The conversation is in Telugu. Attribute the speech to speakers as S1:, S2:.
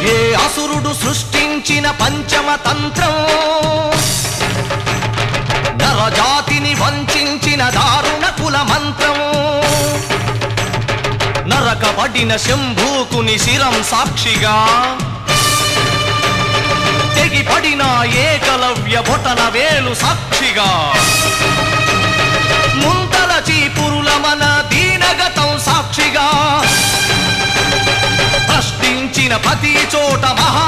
S1: ఏ అసురుడు సృష్టించిన పంచమ తంత్రం నరజాతిని వంచిన దారుణ కుల మంత్రం నరకబడిన శంభూకుని శిరం సాక్షిగా తెగిపడిన ఏకలవ్య బొటన వేలు సాక్షిగా ముంతల చీపురుల మన దీనగతం సాక్షిగా ప్రశ్నించిన ప్రతి చోట మహా